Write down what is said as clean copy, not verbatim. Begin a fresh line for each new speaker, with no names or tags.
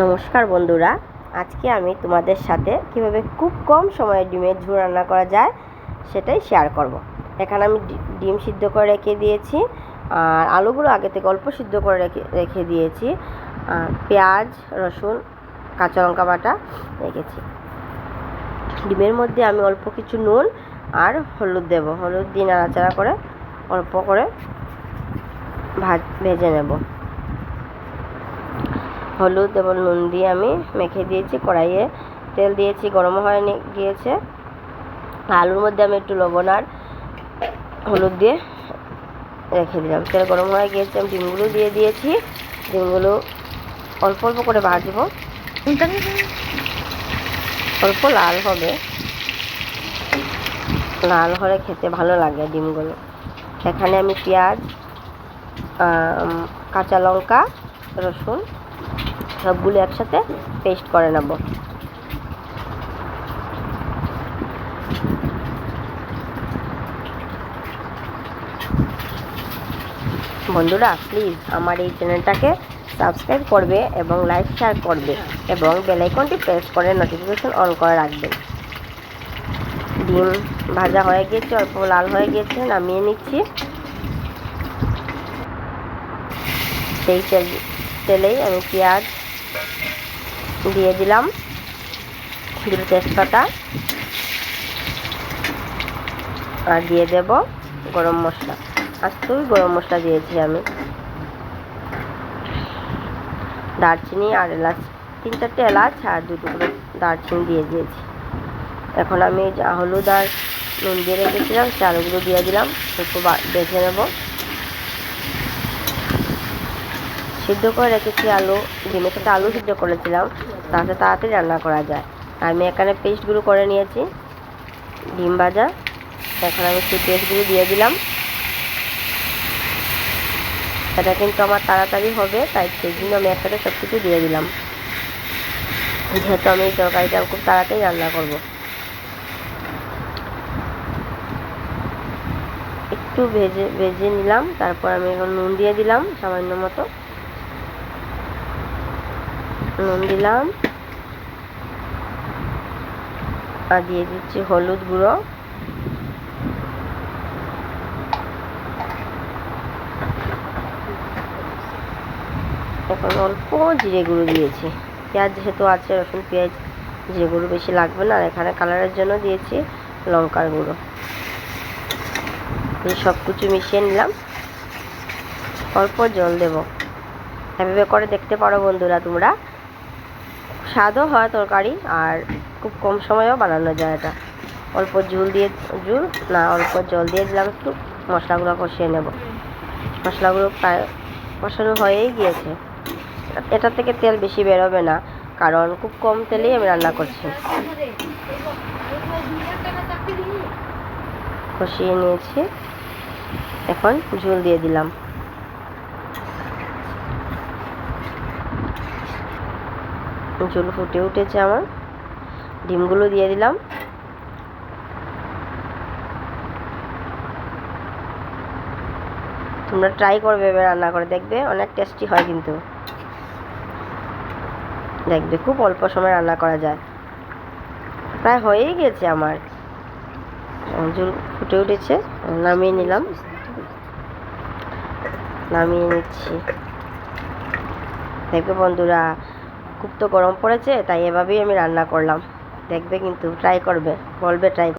নমস্কার বন্ধুরা, আজকে আমি তোমাদের সাথে কিভাবে খুব কম সময়ে ডিমের ঝোল রান্না করা যায় সেটাই শেয়ার করব। এখানে আমি ডিম সিদ্ধ করে রেখে দিয়েছি, আর আলুগুলো আগে থেকে অল্প সিদ্ধ করে রেখে দিয়েছি। পেঁয়াজ, রসুন, কাঁচা লঙ্কা বাটা রেখেছি। ডিমের মধ্যে আমি অল্প কিছু নুন আর হলুদ দেব। হলুদ দিয়ে নাড়াচাড়া করে অল্প করে ভেজে নেব। হলুদ এবং নুন দিয়ে আমি মেখে দিয়েছি। কড়াইয়ে তেল দিয়েছি, গরম হয়ে গিয়েছে। আলুর মধ্যে আমি একটু লবণ আর হলুদ দিয়ে রেখে দিলাম। তেল গরম হয়ে গিয়েছে, আমি ডিমগুলো দিয়ে দিয়েছি। ডিমগুলো অল্প অল্প করে ভাজবো, অল্প লাল হবে। লাল হলে খেতে ভালো লাগে ডিমগুলো। এখানে আমি পেঁয়াজ, কাঁচা লঙ্কা, রসুন সবগুলো একসাথে পেস্ট করে নেব। বন্ধুরা, প্লিজ আমার এই চ্যানেলটাকে সাবস্ক্রাইব করবে এবং লাইক শেয়ার করবে এবং বেল আইকনটি প্রেস করে নোটিফিকেশন অন করে রাখবেন। ডিম ভাজা হয়ে গিয়েছে, অল্প লাল হয়ে গিয়েছে, নামিয়ে নিচ্ছি। সেই তেলেই আমি পেঁয়াজ দিয়ে দিলাম, দুটো তেজপাতা, আর দিয়ে দেব গরম মশলা। আজকেও গরম মশলা দিয়েছি আমি। দারচিনি আর এলাচ, 3-4টে এলাচ আর 2 টুকরো দারচিনি দিয়ে দিয়েছি। এখন আমি হলুদ আর নুন দিয়ে রেখেছিলাম, সে আলুগুলো দিয়ে দিলাম, একটু বেছে নেব। সিদ্ধ করে রেখেছি আলু, ডিমের সাথে আলু সিদ্ধ করেছিলাম, তাতে তাড়াতাড়ি রান্না করা যায়। আমি এখানে পেস্টগুলো করে নিয়েছি ডিম ভাজা। এখন আমি সেই পেস্টগুলো দিয়ে দিলাম। এটা কিন্তু আমার তাড়াতাড়ি হবে, তাই সেই জন্য আমি একসাথে সব কিছু দিয়ে দিলাম, যেহেতু আমি এই তরকারিটা খুব তাড়াতাড়ি রান্না করব। একটু ভেজে নিলাম, তারপর আমি এখন নুন দিয়ে দিলাম, সামান্য মতো নুন দিলাম, আর দিয়ে দিচ্ছি হলুদ গুঁড়ো, এখন অল্প জিরে গুঁড়ো দিয়েছি। পেঁয়াজ যেহেতু আছে, রসুন পেঁয়াজ জিরে গুঁড়ো বেশি লাগবে না। আর এখানে কালারের জন্য দিয়েছি লঙ্কার গুঁড়ো। এই সব কিছু মিশিয়ে নিলাম, অল্প জল দেব। এভাবে করে দেখতে পারো বন্ধুরা তোমরা, স্বাদও হয় তরকারি আর খুব কম সময়েও বানানো যায় এটা। অল্প অল্প জল দিয়ে দিলাম। একটু মশলাগুলো কষিয়ে নেব। মশলাগুলো প্রায় কষানো হয়েই গিয়েছে। এটা থেকে তেল বেশি বেরোবে না, কারণ খুব কম তেলেই আমি রান্না করছি। কষিয়ে নিয়েছি, এখন ঝোল দিয়ে দিলাম। ঝোল ফুটে উঠেছে আমার, ডিমগুলো দিয়ে দিলাম। তোমরা ট্রাই করবে এবার রান্না করে, দেখবে অনেক টেস্টি হয়। কিন্তু দেখবে খুব অল্প সময় রান্না করা যায়। প্রায় হয়েই গেছে আমার, ঝোল ফুটে উঠেছে, নামিয়ে নিলাম, নামিয়ে নিচ্ছি। দেখবে বন্ধুরা, খুব তো গরম পড়েছে, তাই এভাবেই আমি রান্না করলাম। দেখবে কিন্তু ট্রাই করবে, বলবে ট্রাই